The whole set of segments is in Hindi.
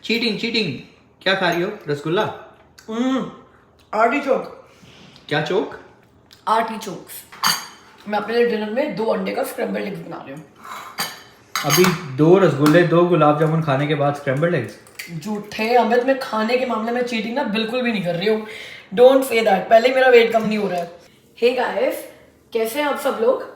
Cheating cheating. क्या खा रही हो? रसगुल्ला? आर्टिचोक। क्या चोक? आर्टिचोक्स। मैं अपने लिए डिनर में 2 अंडे का स्क्रैम्बल्ड एग्स बना रही हूँ। अभी 2 रसगुल्ले 2 गुलाब जामुन खाने के बाद स्क्रैम्बल्ड एग्स? झूठे अमित, मैं खाने के मामले में चीटिंग ना बिल्कुल भी नहीं कर रही हूँ। Don't say that. पहले ही मेरा वेट कम नहीं हो रहा है। हे गाइस, कैसे हैं आप सब लोग?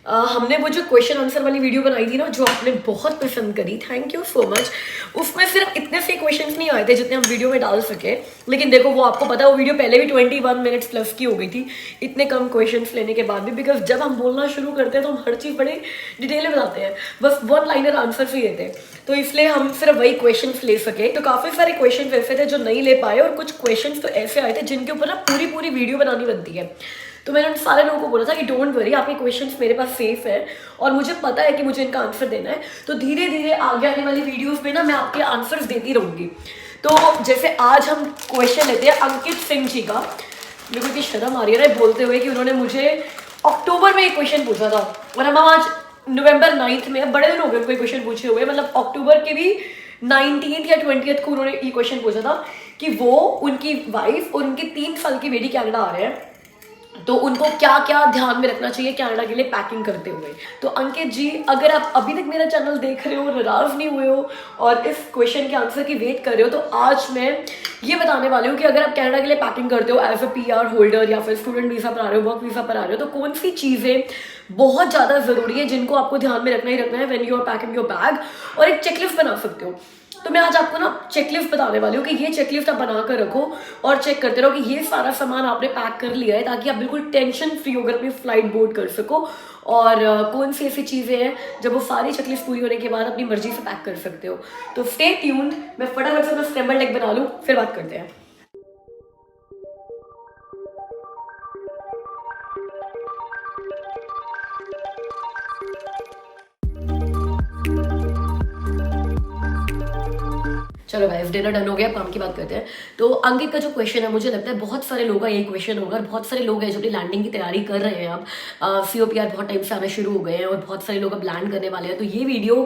हमने वो जो क्वेश्चन आंसर वाली वीडियो बनाई थी ना, जो आपने बहुत पसंद करी, थैंक यू सो मच। उसमें सिर्फ इतने से क्वेश्चंस नहीं आए थे जितने हम वीडियो में डाल सके, लेकिन देखो वो आपको पता है वो वीडियो पहले भी 21 मिनट्स प्लस की हो गई थी इतने कम क्वेश्चंस लेने के बाद भी, बिकॉज जब हम बोलना शुरू करते हैं तो हम हर चीज़ बड़े डिटेल में बताते हैं, बस 1 लाइनर आंसर चाहिए थे, तो इसलिए हम सिर्फ वही क्वेश्चन ले सके। तो काफ़ी सारे क्वेश्चन ऐसे थे जो नहीं ले पाए, और कुछ क्वेश्चन तो ऐसे आए थे जिनके ऊपर ना पूरी वीडियो बनानी बनती है। तो मैंने उन सारे लोगों को बोला था कि डोंट वरी, आपके क्वेश्चंस मेरे पास सेफ है और मुझे पता है कि मुझे इनका आंसर देना है, तो धीरे धीरे आगे आने वाली वीडियोस में ना मैं आपके आंसर्स देती रहूंगी। तो जैसे आज हम क्वेश्चन लेते हैं अंकित सिंह जी का। मेरे को इतनी शर्म आ रही है ना बोलते हुए कि उन्होंने मुझे अक्टूबर में एक क्वेश्चन पूछा था और हम आज नवंबर 9 में, बड़े दिन हो गए कोई क्वेश्चन पूछे हुए, मतलब अक्टूबर के भी 19 या 20 को उन्होंने ये क्वेश्चन पूछा था कि वो, उनकी वाइफ और उनकी 3 साल की बेटी कनाडा आ रहे हैं, तो उनको क्या क्या ध्यान में रखना चाहिए कनाडा के लिए पैकिंग करते हुए। तो अंकित जी, अगर आप अभी तक मेरा चैनल देख रहे हो, नाराज नहीं हुए हो और इस क्वेश्चन के आंसर की वेट कर रहे हो, तो आज मैं ये बताने वाली हूँ कि अगर आप कनाडा के लिए पैकिंग करते हो एज अ PR होल्डर या फिर स्टूडेंट वीजा पर आ रहे हो, वर्क वीजा पर आ रहे हो, तो कौन सी चीज़ें बहुत ज़्यादा ज़रूरी है जिनको आपको ध्यान में रखना ही रखना है when you are packing your bag, और एक चेकलिस्ट बना सकते हो। तो मैं आज आपको ना चेकलिस्ट बताने वाली हूँ कि ये चेकलिस्ट आप बना कर रखो और चेक करते रहो कि ये सारा सामान आपने पैक कर लिया है, ताकि आप बिल्कुल टेंशन फ्री होकर अपनी फ्लाइट बोर्ड कर सको। और कौन सी ऐसी चीज़ें हैं जब वो सारी चेकलिस्ट पूरी होने के बाद अपनी मर्जी से पैक कर सकते हो। तो स्टे ट्यून्ड, मैं फटाफट से अपना स्क्रैम्बल्ड एग बना लूँ, फिर बात करते हैं। चलो गाइस, डिनर डन हो गया, काम की बात करते हैं। तो अंकित का जो क्वेश्चन है, मुझे लगता है बहुत सारे लोगों का यही क्वेश्चन होगा और बहुत सारे लोग हैं जो अपनी लैंडिंग की तैयारी कर रहे हैं। अब COPR बहुत टाइम से आना शुरू हो गए हैं और बहुत सारे लोग अब लैंड करने वाले हैं, तो ये वीडियो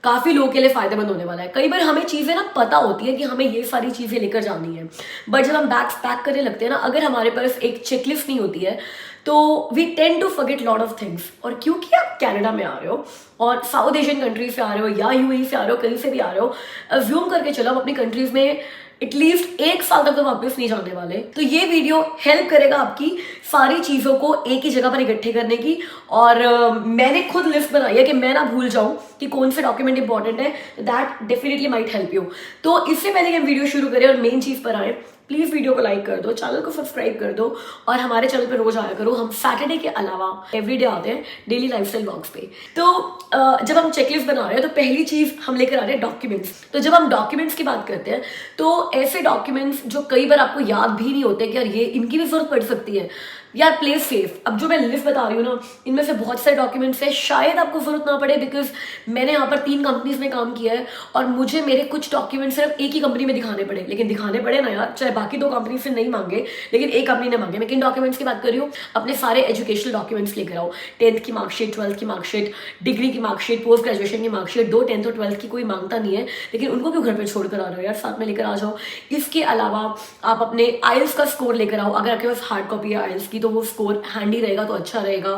काफ़ी लोगों के लिए फायदेमंद होने वाला है। कई बार हमें चीज़ें ना पता होती है कि हमें ये सारी चीज़ें लेकर जानी है, बट जब हम बैग्स पैक करने लगते हैं ना, अगर हमारे पास एक चेकलिस्ट नहीं होती है तो we tend to forget lot of things. और क्योंकि आप कनाडा में आ रहे हो और साउथ एशियन कंट्रीज से आ रहे हो या UAE से आ रहे हो, कहीं से भी आ रहे हो, अज्यूम करके चलो आप अपनी कंट्रीज में एटलीस्ट 1 साल तक तो वापस नहीं जाने वाले, तो ये वीडियो हेल्प करेगा आपकी सारी चीज़ों को एक ही जगह पर इकट्ठे करने की। और मैंने खुद लिस्ट बनाई है कि मैं ना भूल जाऊं कि कौन से डॉक्यूमेंट इंपॉर्टेंट है, that definitely might help you. तो इससे पहले कि हम वीडियो शुरू करें और मेन चीज़ पर आए, प्लीज़ वीडियो को लाइक कर दो, चैनल को सब्सक्राइब कर दो और हमारे चैनल पर रोज आया करो। हम सैटरडे के अलावा एवरीडे आते हैं डेली लाइफस्टाइल व्लॉग्स पे। तो जब हम चेकलिस्ट बना रहे हैं तो पहली चीज़ हम लेकर आ रहे हैं डॉक्यूमेंट्स। तो जब हम डॉक्यूमेंट्स की बात करते हैं तो ऐसे डॉक्यूमेंट्स जो कई बार आपको याद भी नहीं होते कि यार ये इनकी भी जरूरत पड़ सकती है, यार प्ले सेफ। अब जो मैं लिस्ट बता रही हूँ ना, इनमें से बहुत सारे डॉक्यूमेंट्स है, शायद आपको जरूरत ना पड़े, बिकॉज मैंने यहाँ पर 3 कंपनीज में काम किया है और मुझे मेरे कुछ डॉक्यूमेंट्स सिर्फ एक ही कंपनी में दिखाने पड़े, लेकिन दिखाने पड़े ना यार, चाहे बाकी 2 कंपनी से नहीं मांगे लेकिन एक कंपनी ने मांगे। मैं किन डॉक्यूमेंट्स की बात कर रही हूँ? अपने सारे एजुकेशनल डॉक्यूमेंट्स लेकर आओ, 10th की मार्कशीट, 12th की मार्कशीट, डिग्री की मार्कशीट, पोस्ट ग्रेजुएशन की मार्कशीट। 2 10th और 12th की कोई मांगता नहीं है, लेकिन उनको क्यों घर पर छोड़कर आ रहे हो यार, साथ में लेकर आ जाओ। इसके अलावा आप अपने IELTS का स्कोर लेकर आओ, अगर आपके पास हार्ड कॉपी है IELTS की तो वो स्कोर हैंडी रहेगा तो अच्छा रहेगा।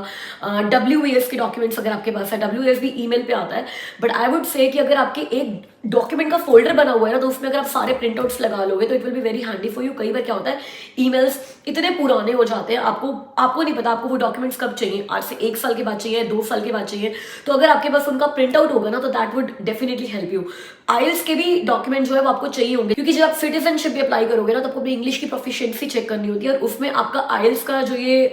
WAS के डॉक्यूमेंट्स अगर आपके पास है, WAS भी ईमेल पे आता है, बट आई वुड से कि अगर आपके एक डॉक्यूमेंट का फोल्डर बना हुआ है ना, तो उसमें अगर आप सारे प्रिंटआउट्स लगा लोगे तो it will be very handy for you. कई बार क्या होता है, ईमेल्स इतने पुराने हो जाते हैं, आपको नहीं पता आपको वो डॉक्यूमेंट्स कब चाहिए, आज से 1 साल के बाद चाहिए, 2 साल के बाद चाहिए, तो अगर आपके पास उनका प्रिंट आउट होगा ना तो that would definitely help you. IELTS के भी डॉक्यूमेंट जो है वो आपको चाहिए होंगे, क्योंकि जब आप सिटीजनशिप भी अप्लाई करोगे ना तो आपको अपनी इंग्लिश की प्रोफिशिएंसी चेक करनी होती है और उसमें आपका IELTS का जो ये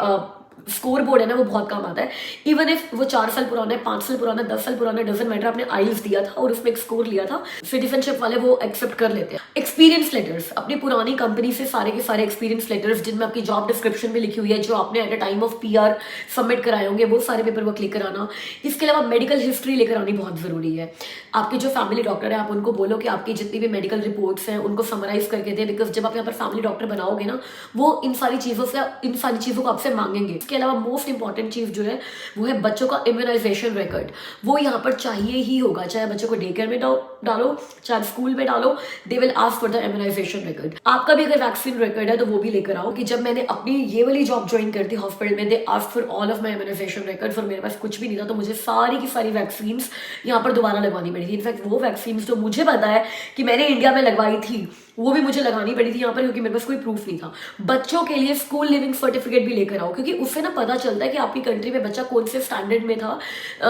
स्कोर बोर्ड है ना वो बहुत काम आता है। इवन इफ वो 4 साल पुराना है, 5 साल पुराना है, 10 साल पुराना है, डजंट मैटर, आपने IELTS दिया था और उसमें एक स्कोर लिया था, सिटीजनशिप वाले वो एक्सेप्ट कर लेते हैं। एक्सपीरियंस लेटर्स, अपनी पुरानी कंपनी से सारे के सारे एक्सपीरियंस लेटर्स जिनमें आपकी जॉब डिस्क्रिप्शन भी लिखी हुई है, जो आपने at a time of PR submit कराए होंगे, वो सारे पेपर वर्क लेकर आना। इसके अलावा मेडिकल हिस्ट्री लेकर आनी बहुत जरूरी है। आपके जो फैमिली डॉक्टर है आप उनको बोलो कि आपकी जितनी भी मेडिकल रिपोर्ट्स हैं उनको समराइज करके दें, बिकॉज जब आप यहाँ पर फैमिली डॉक्टर बनाओगे ना वो इन सारी चीज़ों को आपसे मांगेंगे। इसके अलावा मोस्ट इंपॉर्टेंट चीज़ जो है वो है बच्चों का इम्यूनाइजेशन रिकॉर्ड। वो यहाँ पर चाहिए ही होगा, चाहे बच्चों को डे केयर में डालो, चाहे स्कूल में डालो, they will ask for the immunisation record. आपका भी अगर वैक्सीन रिकॉर्ड है तो वो भी लेकर आओ, कि जब मैंने अपनी ये वाली जॉब ज्वाइन कर दी हॉस्पिटल में, they ask for all of my immunisation record, और मेरे पास कुछ भी नहीं था, तो मुझे सारी की सारी वैक्सीन यहाँ पर दोबारा लगवानी पड़ी थी। इनफैक्ट वो वैक्सीन जो मुझे पता है कि मैंने इंडिया में लगवाई थी वो भी मुझे लगानी पड़ी थी यहाँ पर, क्योंकि मेरे पास कोई प्रूफ नहीं था। बच्चों के लिए स्कूल लिविंग सर्टिफिकेट भी लेकर आओ, क्योंकि उससे ना पता चलता है कि आपकी कंट्री में बच्चा कौन से स्टैंडर्ड में था।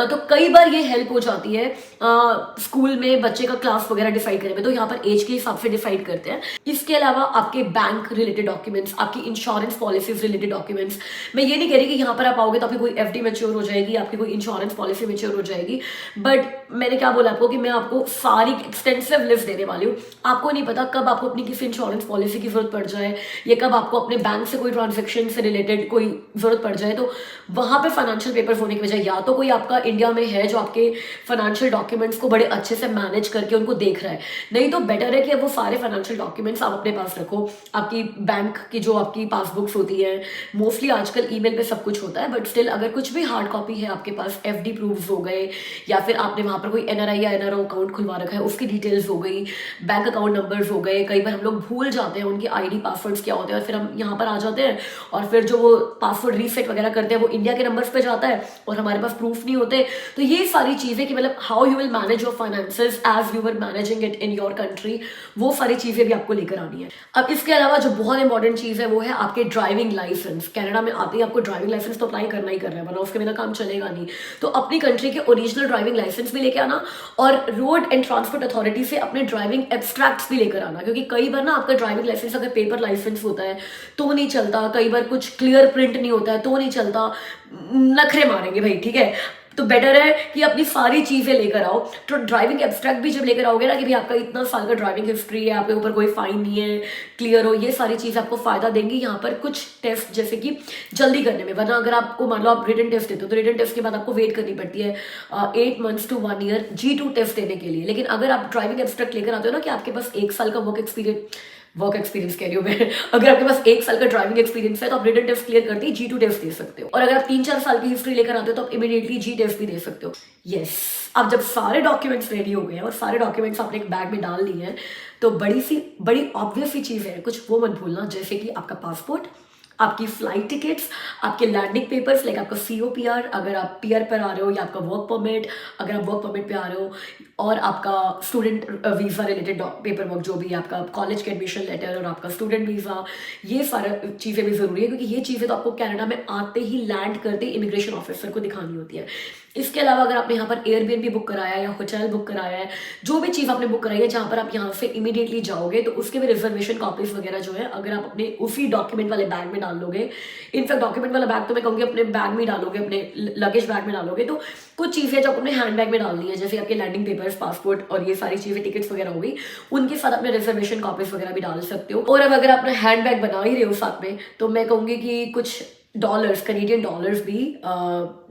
तो कई बार ये हेल्प हो जाती है स्कूल में बच्चे का क्लास वगैरह डिसाइड करने में, तो यहाँ पर एज के हिसाब से डिसाइड करते हैं। इसके अलावा आपके बैंक रिलेटेड डॉक्यूमेंट्स, आपकी इंश्योरेंस पॉलिसीज रिलेटेड डॉक्यूमेंट्स। मैं ये नहीं कह रही कि यहाँ पर आप आओगे तो आपकी कोई FD मैच्योर हो जाएगी, आपकी कोई इंश्योरेंस पॉलिसी मैच्योर हो जाएगी, बट मैंने क्या बोला आपको कि मैं आपको सारी एक्सटेंसिव लिस्ट देने वाली हूँ। आपको नहीं पता कब आपको अपनी किसी इंश्योरेंस पॉलिसी की जरूरत पड़ जाए, या कब आपको अपने बैंक से कोई ट्रांजेक्शन से रिलेटेड कोई जरूरत पड़ जाए, तो वहां पे फाइनेंशियल पेपर्स होने की वजह या तो कोई आपका इंडिया में है जो आपके फाइनेंशियल डॉक्यूमेंट्स को बड़े अच्छे से मैनेज करके उनको देख रहा है, नहीं तो बेटर है कि अब वो सारे फाइनेंशियल डॉक्यूमेंट्स आप अपने पास रखो। आपकी बैंक की जो आपकी पासबुक्स होती है, मोस्टली आजकल ईमेल पे सब कुछ होता है, बट स्टिल अगर कुछ भी हार्ड कॉपी है आपके पास, FD प्रूफ्स हो गए, या फिर आपने वहां पर कोई NRI या NRO अकाउंट खुलवा रखा है उसकी डिटेल्स हो गई, बैंक अकाउंट नंबर्स हो गए। कई बार हम लोग भूल जाते हैं उनकी ID पासवर्ड्स क्या होते हैं, और फिर हम यहाँ पर आ जाते हैं, और फिर जो वो पासवर्ड रीसेट वगैरह करते हैं वो इंडिया के नंबर्स पे जाता है और हमारे पास प्रूफ नहीं होते। तो ये सारी चीजें कि मतलब how you will manage your finances as you were managing it in your country, वो सारी चीजें भी आपको लेकर आनी है। अब इसके अलावा जो बहुत इंपॉर्टेंट चीज है वो है आपके ड्राइविंग लाइसेंस। कनाडा में आते ही आपको ड्राइविंग लाइसेंस तो अप्लाई करना ही करना है, वरना उसके बिना काम चलेगा नहीं। तो अपनी कंट्री के ओरिजिनल ड्राइविंग लाइसेंस भी लेके आना, और रोड एंड ट्रांसपोर्ट अथॉरिटी से अपने ड्राइविंग एब्स्ट्रैक्ट्स भी लेकर आना, क्योंकि कई बार ना आपका ड्राइविंग लाइसेंस अगर पेपर लाइसेंस होता है तो नहीं चलता, कई बार कुछ क्लियर प्रिंट नहीं होता है तो नहीं चलता, नखरे मारेंगे भाई, ठीक है। तो बेटर है कि अपनी सारी चीजें लेकर आओ। तो ड्राइविंग एब्स्ट्रैक्ट भी जब लेकर आओगे ना कि भाई आपका इतना साल का ड्राइविंग हिस्ट्री है, आपके ऊपर कोई फाइन नहीं है, क्लियर हो, ये सारी चीजें आपको फायदा देंगी यहाँ पर कुछ टेस्ट जैसे कि जल्दी करने में। वरना अगर आपको मान लो आप रिटन टेस्ट देते हो तो रिटन टेस्ट के बाद आपको वेट करनी पड़ती है 8 months to 1 year G2 test देने के लिए। लेकिन अगर आप ड्राइविंग एब्स्ट्रैक्ट लेकर आते हो ना कि आपके पास 1 साल का वर्क एक्सपीरियंस कह रही हूँ मैं, अगर आपके पास 1 साल का ड्राइविंग एक्सपीरियंस है तो आप रिटन टेस्ट क्लियर करते ही G2 टेस्ट दे सकते हो, और अगर आप 3-4 साल की हिस्ट्री लेकर आते हो तो आप इमीडिएटली G टेस्ट भी दे सकते हो। यस, अब जब सारे डॉक्यूमेंट्स रेडी हो गए हैं और सारे डॉक्यूमेंट्स आपने एक बैग में डाल लिए हैं, तो बड़ी ऑब्वियस सी चीज है, कुछ वो मत भूलना, जैसे कि आपका पासपोर्ट, आपकी फ्लाइट टिकट्स, आपके लैंडिंग पेपर्स लाइक आपका COPR अगर आप PR पर आ रहे हो, या आपका वर्क परमिट अगर आप वर्क परमिट पे आ रहे हो, और आपका student visa related paper work जो भी है, आपका कॉलेज के एडमिशन लेटर और आपका स्टूडेंट वीज़ा, ये सारी चीज़ें भी ज़रूरी है, क्योंकि ये चीज़ें तो आपको कनाडा में आते ही लैंड करते इमिग्रेशन ऑफिसर को दिखानी होती है। इसके अलावा अगर आपने यहाँ पर Airbnb बुक कराया है या होटल बुक कराया है, जो भी चीज़ आपने बुक कराई है जहाँ पर आप यहाँ से इमीडिएटली जाओगे, तो उसके भी रिजर्वेशन कॉपीज वगैरह जो है अगर आप अपने उसी डॉक्यूमेंट वाले बैग में डाल लोगे, इनफैक्ट डॉक्यूमेंट वाला बैग तो मैं कहूँगी अपने बैग में डालोगे, अपने लगेज बैग में डालोगे, तो कुछ चीज़ें जो अपने हैंड बैग में डालनी है, जैसे आपके लैंडिंग पेपर्स, पासपोर्ट और ये सारी चीज़ें, टिकट्स वगैरह हो गई, उनके साथ अपने रिजर्वेशन कॉपीज वगैरह भी डाल सकते हो। और अब अगर अपना हैंड बैग बना ही रहे हो साथ में, तो मैं कहूँगी कि कुछ डॉलर्स, कैनेडियन डॉलर्स भी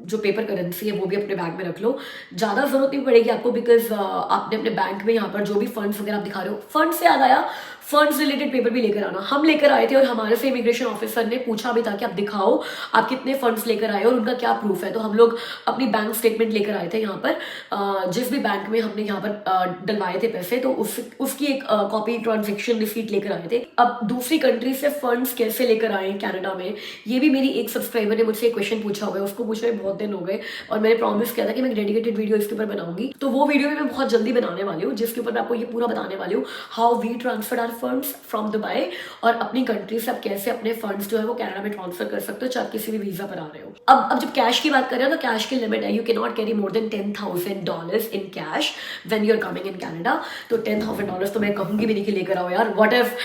जो पेपर करेंसी है वो भी अपने बैग में रख लो। ज़्यादा जरूरत नहीं पड़ेगी आपको, बिकॉज आपने अपने बैंक में यहाँ पर जो भी फंड्स वगैरह आप दिखा रहे हो, फंड से याद आया, फंड्स रिलेटेड पेपर भी लेकर आना। हम लेकर आए थे और हमारे से इमिग्रेशन ऑफिसर ने पूछा भी था कि आप दिखाओ आप कितने फंड्स लेकर आए और उनका क्या प्रूफ है। तो हम लोग अपनी बैंक स्टेटमेंट लेकर आए थे यहाँ पर, जिस भी बैंक में हमने यहाँ पर डलवाए थे पैसे, तो उसकी एक कॉपी ट्रांजेक्शन रिसीट लेकर आए थे। अब दूसरी कंट्री से फंड्स कैसे लेकर आए कनाडा में, ये भी मेरी एक सब्सक्राइबर ने मुझसे एक क्वेश्चन पूछा हुआ है, उसको पूछे बहुत दिन हो गए, और मैंने प्रॉमिस किया था कि मैं डेडिकेटेड वीडियो इसके ऊपर बनाऊंगी। तो वो वीडियो भी मैं बहुत जल्दी बनाने वाली हूँ, जिसके ऊपर मैं आपको ये पूरा बताने वाली हूँ, how we transfer our funds from Dubai, और अपनी कंट्री से आप कैसे अपने फंड्स जो है वो कनाडा में ट्रांसफर कर सकते हो, चाहे किसी भी वीजा पर आ रहे हो। अब जब कैश की बात करें तो कैश की लिमिट है, you can not carry more than $10,000 in cash when you are coming in Canada. तो $10,000 तो मैं कहूंगी भी नहीं कि लेकर आओ यार। व्हाट इफ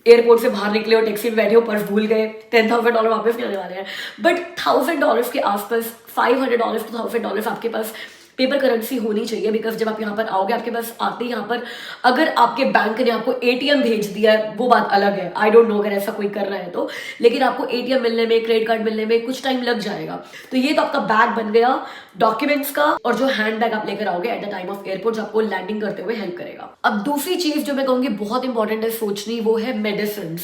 एयरपोर्ट से बाहर निकले हो, टैक्सी में बैठे हो, पर्स भूल गए, $10,000 वापस नहीं आने वाले हैं। बट $1,000 के आसपास, $500 to $1,000 आपके पास पेपर करेंसी होनी चाहिए, बिकॉज जब आप यहाँ पर आओगे आपके पास आते ही यहाँ पर अगर आपके बैंक ने आपको ATM भेज दिया है वो बात अलग है, आई डोंट नो अगर ऐसा कोई कर रहा है तो, लेकिन आपको ATM मिलने में, क्रेडिट कार्ड मिलने में कुछ टाइम लग जाएगा। तो ये तो आपका बैग बन गया डॉक्यूमेंट्स का, और जो हैंड बैग आप लेकर आओगे at the time of airport, जो आपको लैंडिंग करते हुए हेल्प करेगा। अब दूसरी चीज जो मैं कहूँगी बहुत इंपॉर्टेंट है सोचनी, वो है मेडिसिन।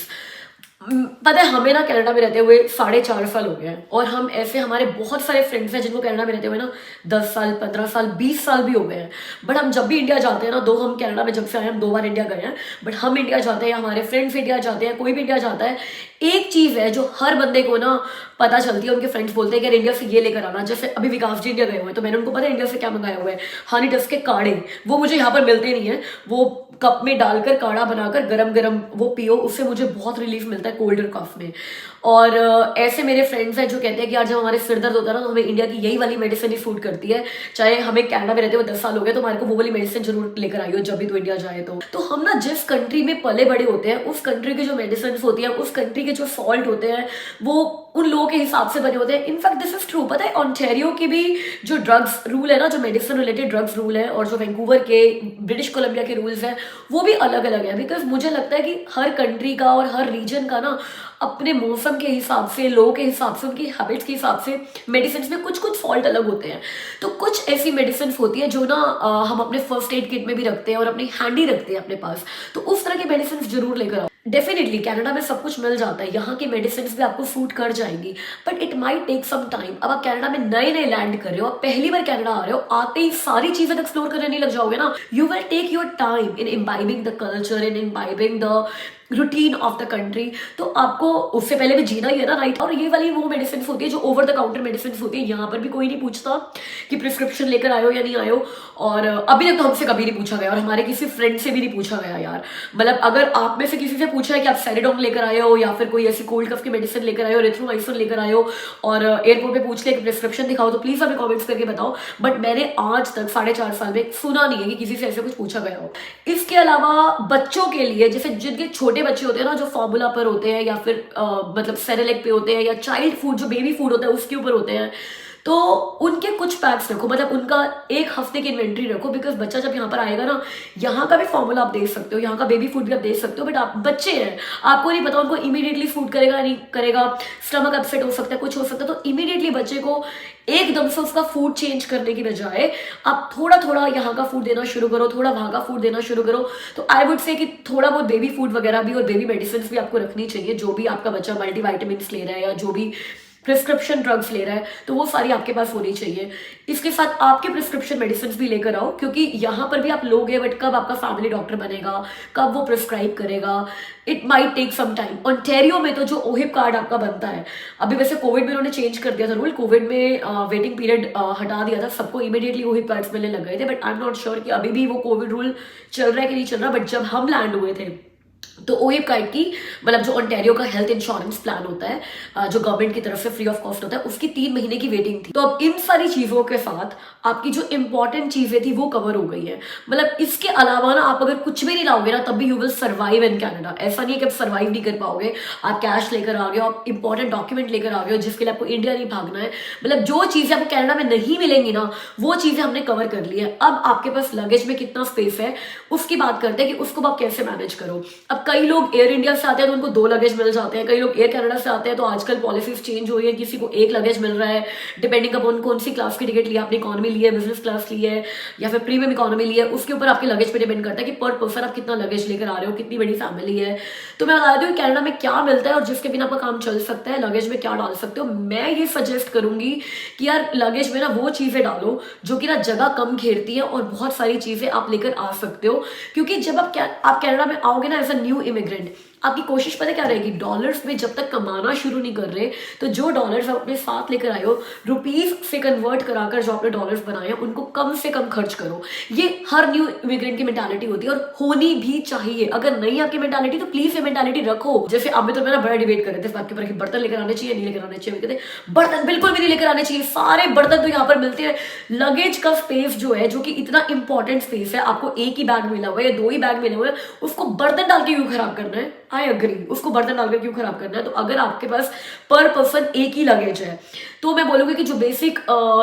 पता है हमें ना कनाडा में रहते हुए 4.5 साल हो गए हैं, और हम ऐसे हमारे बहुत सारे फ्रेंड्स हैं जिनको कनाडा में रहते हुए ना 10 साल, 15 साल, 20 साल भी हो गए हैं। बट हम जब भी इंडिया जाते हैं ना, दो हम कनाडा में जब से आए हम 2 बार इंडिया गए हैं, बट हम इंडिया जाते हैं, हमारे फ्रेंड्स इंडिया जाते हैं, कोई भी इंडिया जाता है, एक चीज़ है जो हर बंदे को ना पता चलती है। उनके फ्रेंड्स बोलते हैं कि यार इंडिया से ये लेकर आना। जैसे अभी विकास जी इंडिया गए हुए हैं, तो मैंने उनको पता है इंडिया से क्या मंगाया हुआ है, हनी डस्ट के काढ़े। वो मुझे यहाँ पर मिलते नहीं है, वो कप में डालकर काढ़ा बनाकर गरम गरम वो पियो, उससे मुझे बहुत रिलीफ मिलता है कोल्ड और कफ में। और ऐसे मेरे फ्रेंड्स हैं जो कहते हैं कि यार जब हमारे सिर दर्द होता है ना, तो हमें इंडिया की यही वाली मेडिसिन ही सूट करती है। चाहे हमें कनाडा में रहते हुए 10 साल हो गए, तो हमारे को वो वाली मेडिसिन जरूर लेकर आई हो जब भी तो इंडिया जाए। तो हम ना जिस कंट्री में पले बड़े होते हैं, उस कंट्री की जो मेडिसिन होती है, उस कंट्री के जो सॉल्ट होते हैं, वो उन लोगों के हिसाब से बने होते हैं। In fact this is true. पता है ऑन्टेरियो की भी जो ड्रग्स रूल है ना, जो मेडिसिन रिलेटेड ड्रग्स रूल है, और जो वैंकूवर के, ब्रिटिश कोलंबिया के रूल्स हैं, वो भी अलग अलग है। बिकॉज मुझे लगता है कि हर कंट्री का और हर रीजन का ना अपने मौसम के हिसाब से, लोगों के हिसाब से, उनकी हैबिट्स के हिसाब से मेडिसिन में कुछ कुछ फॉल्ट अलग होते हैं। तो कुछ ऐसी मेडिसिन होती है जो ना हम अपने फर्स्ट एड किट में भी रखते हैं और अपनी हैंडी रखते हैं अपने पास। तो उस तरह की मेडिसिन जरूर लेकर आओ। डेफिनेटली कनाडा में सब कुछ मिल जाता है, यहाँ की मेडिसिन भी आपको सूट कर जाएंगी, but it might take some time. अब आप कनाडा में नए नए लैंड कर रहे हो, आप पहली बार कनाडा आ रहे हो, आते ही सारी चीजें एक्सप्लोर करने नहीं लग जाओगे ना। You will take your time in imbibing the culture, in imbibing the routine of the country. तो आपको उससे पहले भी जीना ही है ना, राइट। और ये वाली वो मेडिसिन होती है जो ओवर द काउंटर मेडिसिन होती है। यहाँ पर भी कोई नहीं पूछता कि प्रिस्क्रिप्शन लेकर आयो या नहीं आयो, और अभी तक तो हमसे कभी नहीं पूछा गया, और हमारे किसी फ्रेंड से भी नहीं पूछा गया यार। मतलब अगर आप में से किसी से पूछा है कि आप सेरिडोन लेकर आए हो या फिर कोई ऐसी कोल्ड कफ की मेडिसिन लेकर आए हो, एरिथ्रोमाइसिन लेकर आए हो, और एयरपोर्ट पे पूछ लिया कि प्रिस्क्रिप्शन दिखाओ, तो प्लीज हमें कमेंट्स करके बताओ। बट मैंने आज तक 4.5 साल में सुना नहीं है कि किसी से ऐसे कुछ पूछा गया हो। इसके अलावा बच्चों के लिए, जैसे जिनके छोटे बच्चे होते हैं ना, जो फॉर्मूला पर होते हैं या फिर मतलब सेरेलेक पे होते हैं, या चाइल्ड फूड जो बेबी फूड होता है उसके ऊपर होते हैं, तो उनके कुछ पैक्स रखो, मतलब उनका 1 हफ्ते की इन्वेंट्री रखो। बिकॉज बच्चा जब यहाँ पर आएगा ना, यहाँ का भी फॉर्मूला आप दे सकते हो, यहाँ का बेबी फूड भी आप दे सकते हो, बट आप बच्चे हैं, आपको नहीं पता उनको इमीडिएटली फूड करेगा नहीं करेगा, स्टमक अपसेट हो सकता है, कुछ हो सकता है। तो इमीडिएटली बच्चे को एकदम से उसका फूड चेंज करने की बजाय आप थोड़ा थोड़ा यहाँ का फूड देना शुरू करो, थोड़ा वहाँ का फूड देना शुरू करो। तो आई वुड से कि थोड़ा बहुत बेबी फूड वगैरह भी और बेबी मेडिसिन भी आपको रखनी चाहिए। जो भी आपका बच्चा मल्टीविटामिन ले रहा है या जो भी प्रिस्क्रिप्शन ड्रग्स ले रहा है, तो वो सारी आपके पास होनी चाहिए। इसके साथ आपके प्रिस्क्रिप्शन मेडिसिन भी लेकर आओ, क्योंकि यहाँ पर भी आप लोगे, बट कब आपका फैमिली डॉक्टर बनेगा, कब वो प्रिस्क्राइब करेगा, it might take some time. Ontario में तो जो ओहिप कार्ड आपका बनता है, अभी वैसे कोविड में उन्होंने चेंज कर दिया था रूल, कोविड में वेटिंग पीरियड हटा दिया था, सबको इमीडिएटली ओहिप कार्ड्स मिलने लग गए थे। But I am not sure कि अभी भी वो कोविड रूल चल रहा है कि नहीं चल रहा। बट जब हम लैंड हुए थे, तो ओहिप कार्ड की, मतलब जो ऑन्टेरियो का हेल्थ इंश्योरेंस प्लान होता है, जो गवर्नमेंट की तरफ से फ्री ऑफ कॉस्ट होता है, उसकी 3 महीने की वेटिंग थी। तो अब इन सारी चीजों के साथ आपकी जो इंपॉर्टेंट चीजें थी वो कवर हो गई है। मतलब इसके अलावा ना आप अगर कुछ भी नहीं लाओगे ना, तब भी you will survive in Canada. ऐसा नहीं है कि आप सर्वाइव नहीं कर पाओगे। आप कैश लेकर आ गए हो, आप इंपॉर्टेंट डॉक्यूमेंट लेकर आ गए हो, जिसके लिए आपको इंडिया नहीं भागना है। मतलब जो चीजें आपको कनाडा में नहीं मिलेंगी ना, वो चीजें हमने कवर कर ली है। अब आपके पास लगेज में कितना स्पेस है उसकी बात करते हैं कि उसको आप कैसे मैनेज करो। अब कई लोग एयर इंडिया से आते हैं तो उनको 2 लगेज मिल जाते हैं, कई लोग एयर कनाडा से आते हैं तो आजकल पॉलिसीज चेंज हो रही है, किसी को 1 लगेज मिल रहा है, डिपेंडिंग अपॉन कौन सी क्लास की टिकट लिया आपने, इकोनॉमी ली है, बिजनेस क्लास ली है या फिर प्रीमियम इकोनॉमी ली है, उसके ऊपर आपके लगेज पे डिपेंड करता है कि पर पर्सन आप कितना लगेज लेकर आ रहे हो, कितनी बड़ी फैमिली है। तो मैं बता दूं कनाडा में क्या मिलता है और जिसके बिना आपका काम चल सकता है, लगेज में क्या डाल सकते हो। मैं ये सजेस्ट करूंगी कि यार लगेज में ना वो चीजें डालो जो कि ना जगह कम घेरती है और बहुत सारी चीजें आप लेकर आ सकते हो। क्योंकि जब आप कनाडा में आओगे ना एज अ न्यू इमिग्रेंट, आपकी कोशिश पता क्या रहेगी, डॉलर्स में जब तक कमाना शुरू नहीं कर रहे, तो जो डॉलर्स आप अपने साथ लेकर आए हो, रुपीज से कन्वर्ट कराकर जो आपने डॉलर्स बनाए हैं उनको कम से कम खर्च करो। ये हर न्यू इमिग्रेंट की मेंटालिटी होती है और होनी भी चाहिए। अगर नहीं आपकी मेंटालिटी तो प्लीज ये मेंटालिटी रखो। जैसे अब तो मैं बड़ा डिबेट कर रहे थे इस बात के ऊपर कि बर्तन लेकर आने चाहिए नहीं लेकर आने चाहिए। कहते बर्तन बिल्कुल भी नहीं लेकर आने चाहिए, सारे बर्तन तो यहाँ पर मिलते हैं। लगेज का स्पेस जो है, जो कि इतना इंपॉर्टेंट स्पेस है, आपको एक ही बैग मिला हुआ है या 2 ही बैग मिले हुए हैं, उसको बर्तन डाल के क्यों खराब करना है। आई अग्री, उसको बर्तन डालकर क्यों खराब करना है। तो अगर आपके पास पर पर्सन एक ही लगेज है, तो मैं बोलूंगी कि जो बेसिक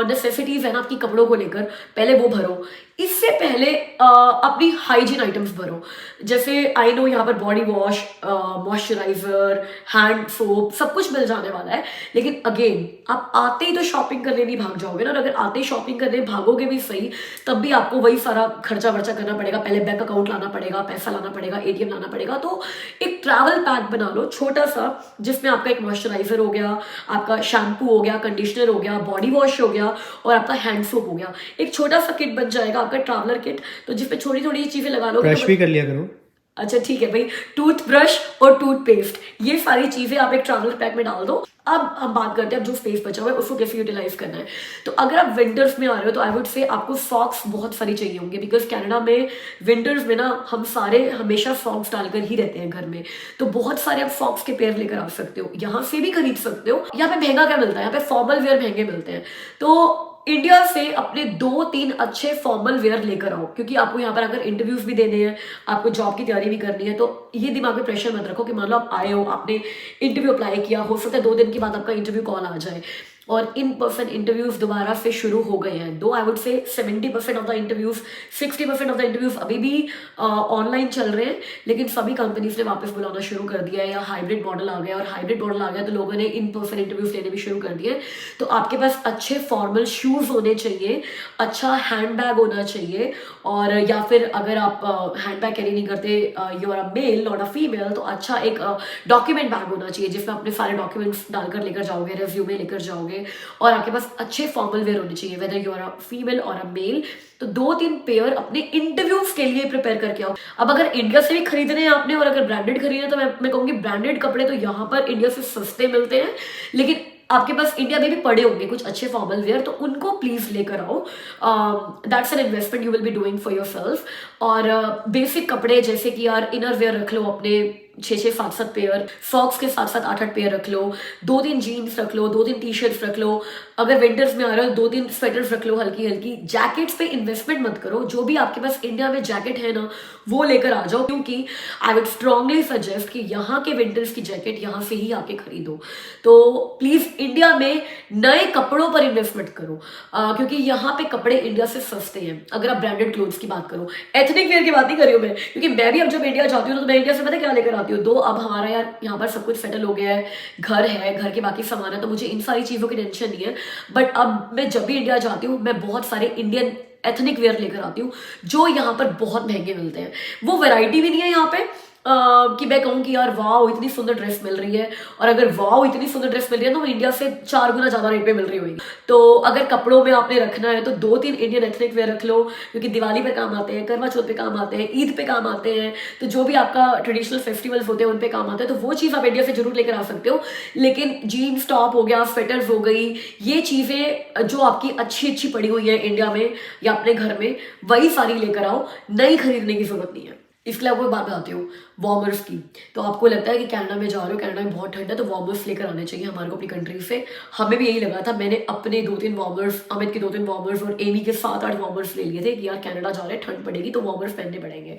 नेसेसिटीज है ना आपकी कपड़ों को लेकर, पहले वो भरो। इससे पहले अपनी हाइजीन आइटम्स भरो। जैसे आई नो यहाँ पर body wash, moisturiser, hand soap सब कुछ मिल जाने वाला है, लेकिन अगेन आप आते ही तो शॉपिंग करने नहीं भाग जाओगे ना। और अगर आते ही शॉपिंग करने भागोगे भी सही, तब भी आपको वही सारा खर्चा वर्चा करना पड़ेगा। पहले बैंक अकाउंट लाना पड़ेगा, पैसा लाना पड़ेगा, एटीएम लाना पड़ेगा। तो एक ट्रैवल पैक बना लो छोटा सा, जिसमें आपका एक मॉइस्चराइजर हो गया, आपका शैम्पू हो गया, कंडीशनर हो गया, बॉडी वॉश हो गया और आपका हैंड सोप हो गया। एक छोटा सा किट बन जाएगा आपका ट्रैवलर किट, तो जिसमें छोटी छोटी चीजें लगा लो। ब्रश भी कर लिया करो। अच्छा ठीक है भाई, टूथब्रश और टूथपेस्ट, ये सारी चीजें आप एक ट्रैवलर पैक में डाल दो। अब हम बात करते हैं अब जो स्पेस बचा हुआ है उसको कैसे यूटिलाइज करना है। तो अगर आप विंटर्स में आ रहे हो तो आई वुड से आपको सॉक्स बहुत सारी चाहिए होंगे, बिकॉज कनाडा में विंटर्स में ना हम सारे हमेशा सॉक्स डालकर ही रहते हैं घर में। तो बहुत सारे आप सॉक्स के पेयर लेकर आ सकते हो, यहाँ से भी खरीद सकते हो। यहाँ पे महंगा क्या मिलता है, यहाँ पे फॉर्मल वेयर महंगे मिलते हैं। तो इंडिया से अपने 2-3 अच्छे फॉर्मल वेयर लेकर आओ, क्योंकि आपको यहाँ पर अगर इंटरव्यूज भी देने हैं, आपको जॉब की तैयारी भी करनी है, तो ये दिमाग में प्रेशर मत रखो कि मान लो आप आए हो, आपने इंटरव्यू अप्लाई किया, हो सकता है 2 दिन के बाद आपका इंटरव्यू कॉल आ जाए। और इन पर्सन इंटरव्यूज दोबारा से शुरू हो गए हैं। दो I would say 70% of the interviews, 60% of the interviews अभी भी ऑनलाइन चल रहे हैं, लेकिन सभी कंपनीज ने वापस बुलाना शुरू कर दिया है, या हाइब्रिड मॉडल आ गया। और हाइब्रिड मॉडल आ गया तो लोगों ने इन पर्सन इंटरव्यूज लेने भी शुरू कर दिए। तो आपके पास अच्छे फॉर्मल शूज होने चाहिए, अच्छा हैंड बैग होना चाहिए, और या फिर अगर आप हैंड बैग कैरी नहीं करते, you are a male not a female, तो अच्छा एक डॉक्यूमेंट बैग होना चाहिए जिसमें अपने सारे डॉक्यूमेंट्स डालकर लेकर जाओगे, रेज्यूमे लेकर जाओगे। और आपके पास अच्छे फॉर्मल वेयर होने चाहिए, whether you are a female और अ मेल। तो 2-3 पेयर अपने इंटरव्यूज के लिए प्रिपेयर करके आओ। अब अगर इंडिया से भी खरीदने हैं आपने, और अगर ब्रांडेड खरीदना, तो मैं कहूंगी ब्रांडेड कपड़े तो यहाँ पर इंडिया से सस्ते मिलते हैं, लेकिन आपके पास इंडिया में भी पड़े होंगे कुछ अच्छे फॉर्मल वेयर, तो उनको प्लीज लेकर आओ। That's an investment you will be doing for your self. और बेसिक कपड़े जैसे कि यार इनर वेयर रख लो अपने 6-6, 7-7 पेयर, सॉक्स के 7-7, 8-8 पेयर रख लो, 2-3 जीन्स रख लो, 2-3 टी शर्ट्स रख लो। अगर विंटर्स में आ रहे हो 2-3 स्वेटर्स रख लो हल्की हल्की। जैकेट्स पे इन्वेस्टमेंट मत करो, जो भी आपके पास इंडिया में जैकेट है ना वो लेकर आ जाओ, क्योंकि आई वुड स्ट्रांगली सजेस्ट कि यहाँ के विंटर्स की जैकेट यहाँ से ही आके खरीदो। तो प्लीज इंडिया में नए कपड़ों पर इन्वेस्टमेंट करो, क्योंकि यहाँ पे कपड़े इंडिया से सस्ते हैं। अगर आप ब्रांडेड क्लोथ्स की बात करो, एथनिक वेयर की बात नहीं कर रही हूँ मैं, क्योंकि मैं भी अब जब इंडिया जाती हूँ तो मैं इंडिया से पता क्या लेकर आती हूँ। दो अब हमारा यार यहाँ पर सब कुछ सेटल हो गया है, घर है, घर के बाकी सामान है, तो मुझे इन सारी चीजों की टेंशन नहीं है। बट अब मैं जब भी इंडिया जाती हूँ मैं बहुत सारे इंडियन एथनिक वेयर लेकर आती हूँ, जो यहाँ पर बहुत महंगे मिलते हैं। वो वैरायटी भी नहीं है यहाँ पे कि मैं कहूँ कि यार वाओ इतनी सुंदर ड्रेस मिल रही है, और अगर वाओ इतनी सुंदर ड्रेस मिल रही है तो वो इंडिया से 4 गुना ज्यादा रेट पे मिल रही होगी। तो अगर कपड़ों में आपने रखना है तो 2-3 इंडियन एथनिक वेयर रख लो, क्योंकि दिवाली पे काम आते हैं, करवा चौथ पे काम आते हैं, ईद पे काम आते हैं। तो जो भी आपका ट्रेडिशनल फेस्टिवल्स होते हैं उन पे काम आते हैं, तो वो चीज़ आप इंडिया से जरूर लेकर आ सकते हो। लेकिन जीन्स टॉप हो गया, स्वेटर्स हो गई, ये चीज़ें जो आपकी अच्छी पड़ी हुई है इंडिया में या अपने घर में, वही सारी लेकर आओ, नई खरीदने की जरूरत नहीं है। इसके लिए आपको बात बताती हूँ वार्मर्स की। तो आपको लगता है कि कनाडा में जा रहे हो, कनाडा में बहुत ठंड है, तो वार्मर्स लेकर आने चाहिए हमारे को अपनी कंट्री से। हमें भी यही लगा था, मैंने अपने 2-3 वार्मर्स, अमित के 2-3 वार्मर्स और एमी के 7-8 वार्मर्स ले लिए थे कि यार कनाडा जा रहे हैं, ठंड पड़ेगी तो वार्मर्स पहनने पड़ेंगे।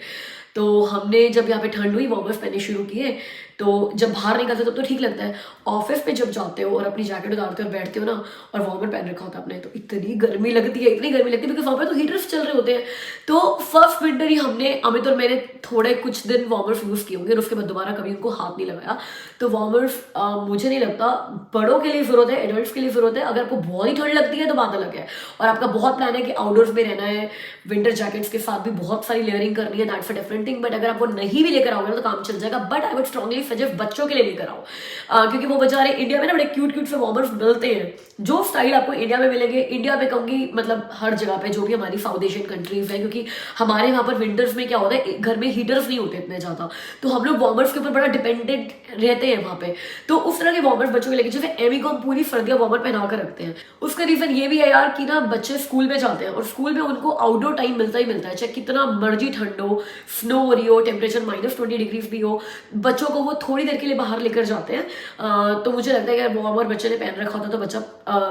तो हमने जब यहाँ पे ठंड हुई वार्मर्स पहनने शुरू किए। तो जब बाहर निकलते तब तो ठीक लगता है, ऑफिस पे जब जाते हो और अपनी जैकेट उतारते हो और बैठते हो ना, और वार्मर पहन रखा होता है आपने, तो इतनी गर्मी लगती है, इतनी गर्मी लगती है, बिकॉज वहाँ पे तो हीटर्स चल रहे होते हैं। तो फर्स्ट विंटर ही हमने, अमित और मैंने थोड़े कुछ दिन वार्मर्स यूज़ किए होंगे, उसके बाद दोबारा कभी उनको हाथ नहीं लगाया। तो वार्मर्स मुझे नहीं लगता बड़ों के लिए ज़रूरत है, एडल्ट्स के लिए ज़रूरत है। अगर आपको बहुत ही ठंड लगती है तो बात अलग है, और आपका बहुत प्लान है कि आउटडोर्स में रहना है, विंटर जैकेट्स के साथ भी बहुत सारी लेयरिंग करनी है, that's a different thing. But अगर आप वो नहीं भी लेकर आओगे तो काम चल जाएगा। But I would strongly suggest बच्चों के लिए लेकर आओ, क्योंकि वो बेचारे इंडिया में ना बड़े क्यूट से वार्मर्स मिलते हैं, जो स्टाइल आपको इंडिया में मिलेंगे। इंडिया में कहूँगी मतलब हर जगह पे, जो भी हमारी साउथ एशियन कंट्रीज है, क्योंकि हमारे यहाँ पर विंटर्स में क्या होता है, घर में हीटर्स नहीं होते इतने ज़्यादा, तो हम लोग वार्मर्स के ऊपर बड़ा डिपेंडेंट रहते हैं वहाँ पे। तो उस तरह के वार्मर्स बच्चों के लेके, जैसे एमी को हम पूरी सर्दियाँ वार्मर पहना कर रखते हैं। उसका रीजन ये भी है यार कि ना बच्चे स्कूल में जाते हैं, और स्कूल में उनको आउटडोर टाइम मिलता ही मिलता है, चाहे कितना मर्जी ठंड हो, स्नो हो रही हो, टेम्परेचर -20 डिग्रीज भी हो, बच्चों को वो थोड़ी देर के लिए बाहर लेकर जाते हैं। तो मुझे लगता है कि अगर वार्मर बच्चे ने पहन रखा होता तो बच्चा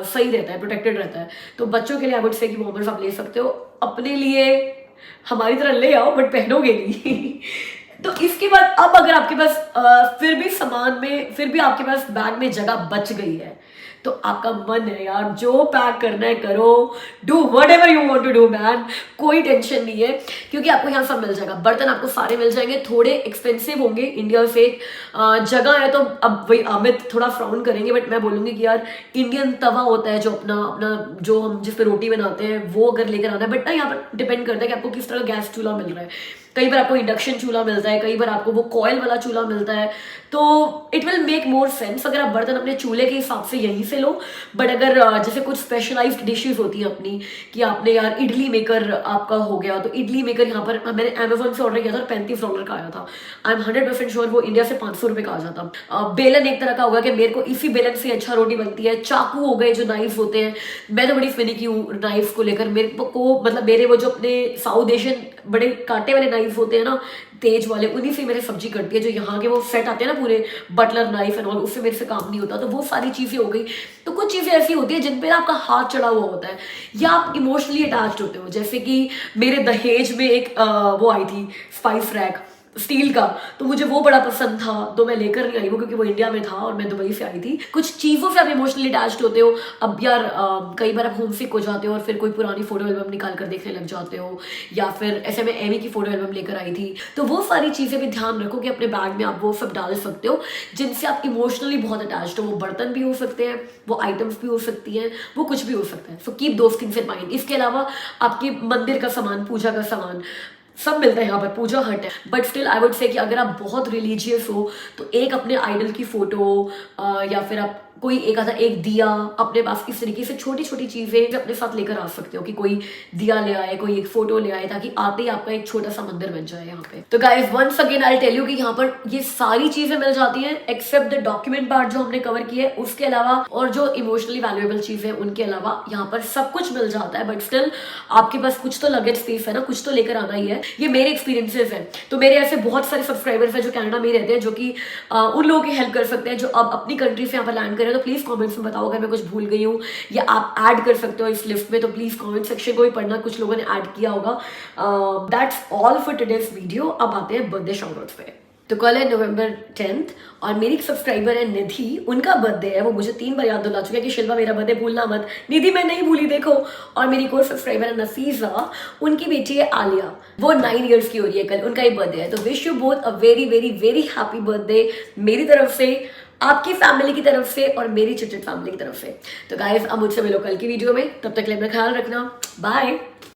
सही रहता है, प्रोटेक्टेड रहता है। तो बच्चों के लिए आई वुड से कि वार्मर्स आप ले सकते हो, अपने लिए हमारी तरह ले आओ, बट पहनोगे नहीं। तो इसके बाद अब अगर आपके पास फिर भी सामान में, फिर भी आपके पास बैग में जगह बच गई है, तो आपका मन है यार, जो पैक करना है करो, do whatever you want to do man, कोई टेंशन नहीं है क्योंकि आपको यहाँ सब मिल जाएगा। बर्तन आपको सारे मिल जाएंगे, थोड़े एक्सपेंसिव होंगे इंडिया से, जगह है तो अब वही अमित थोड़ा फ्राउन करेंगे, बट मैं बोलूँगी कि यार इंडियन तवा होता है जो अपना अपना जो हम जिस पे रोटी बनाते हैं वो अगर लेकर आना है, बट ना यहाँ पर डिपेंड करता है कि आपको किस तरह का गैस चूल्हा मिल रहा है। कई बार आपको इंडक्शन चूल्हा मिलता है, कई बार आपको वो कॉयल वाला चूल्हा मिलता है, तो it will make more sense अगर आप बर्तन अपने चूल्हे के हिसाब से यहीं से लो। बट अगर जैसे कुछ स्पेशलाइज्ड डिशेस होती हैं अपनी कि आपने यार इडली मेकर आपका हो गया, तो इडली मेकर यहाँ पर मैंने अमेजोन से ऑर्डर किया था और $35 का आया था। आई एम 100% श्योर वो इंडिया से ₹500 का आ जाता। बेलन एक तरह का होगा कि मेरे को इसी बेलन से अच्छा रोटी बनती है। चाकू हो गए जो नाइफ होते हैं, मैं तो बड़ी फिनिकी हूँ नाइफ को लेकर, मेरे को मतलब मेरे वो जो अपने साउथ एशियन बड़े कांटे वाले नाइफ होते हैं ना तेज वाले, उन्हीं से मेरे सब्जी कटती है। जो यहाँ के वो सेट आते हैं ना पूरे बटलर नाइफ एंड ऑल, उससे मेरे से काम नहीं होता। तो वो सारी चीजें हो गई। तो कुछ चीजें ऐसी होती है जिन पे आपका हाथ चढ़ा हुआ होता है या आप इमोशनली अटैच्ड होते हो। जैसे कि मेरे दहेज में एक वो आई थी स्पाइस रैक स्टील का, तो मुझे वो बड़ा पसंद था, तो मैं लेकर नहीं आई वो क्योंकि वो इंडिया में था और मैं दुबई से आई थी। कुछ चीज़ों से आप इमोशनली अटैच्ड होते हो। अब यार कई बार आप होम सिक हो जाते हो और फिर कोई पुरानी फोटो एल्बम निकाल कर देखने लग जाते हो, या फिर ऐसे में एमी की फोटो एल्बम लेकर आई थी। तो वो सारी चीज़ें भी ध्यान रखो कि अपने बैग में आप वो सब डाल सकते हो जिनसे आप इमोशनली बहुत अटैच्ड हो। वो बर्तन भी हो सकते हैं, वो आइटम्स भी हो सकती हैं, वो कुछ भी हो सकता है। So keep those things in mind. इसके अलावा आपकी मंदिर का सामान, पूजा का सामान सब मिलता है यहाँ पर, पूजा हट है। But still I would say कि अगर आप बहुत रिलीजियस हो तो एक अपने आइडल की फोटो या फिर आप कोई एक आधा एक दिया अपने पास, इस तरीके से छोटी छोटी चीजें अपने साथ लेकर आ सकते हो कि कोई दिया ले आए, कोई एक फोटो ले आए, ताकि आते ही आपका एक छोटा सा मंदिर बन जाए यहाँ पे। तो guys once again I tell you कि यहाँ पर ये सारी चीजें मिल जाती हैं एक्सेप्ट द डॉक्यूमेंट पार्ट जो हमने कवर किया है, उसके अलावा और जो इमोशनली वैल्यूएबल चीजें उनके अलावा यहाँ पर सब कुछ मिल जाता है। बट स्टिल आपके पास कुछ तो लगेज स्पेस है ना, कुछ तो लेकर आना ही है। ये मेरे एक्सपीरियंसेस है। तो मेरे ऐसे बहुत सारे सब्सक्राइबर्स हैं जो कनाडा में रहते हैं, जो कि उन लोगों की हेल्प कर सकते हैं जो अब अपनी कंट्री से यहाँ पर लैंड करें। तो प्लीज कमेंट्स में बताओ अगर मैं कुछ भूल गई हूँ या आप ऐड कर सकते हो इस लिस्ट में, तो प्लीज कमेंट सेक्शन को भी पढ़ना, कुछ लोगों ने ऐड किया होगा। That's all for today's video. अब आते हैं बर्थडे शाउट-आउट्स पे। तो कल है November 10th और मेरी एक सब्सक्राइबर है निधि, उनका बर्थडे है। वो मुझे 3 बार याद दिला चुकी है कि शिल्पा मेरा बर्थडे भूलना मत। निधि मैं नहीं भूली देखो। और मेरी एक और सब्सक्राइबर है नफीजा, उनकी बेटी है आलिया, वो 9 years की हो रही है, कल उनका ही बर्थडे है। तो wish you both a very very very happy birthday मेरी तरफ से, आपकी फैमिली की तरफ से और मेरी चिटचिट फैमिली की तरफ से। तो गाइस अब मुझसे मिलो कल की वीडियो में, तब तक के लिए अपना ख्याल रखना। बाय।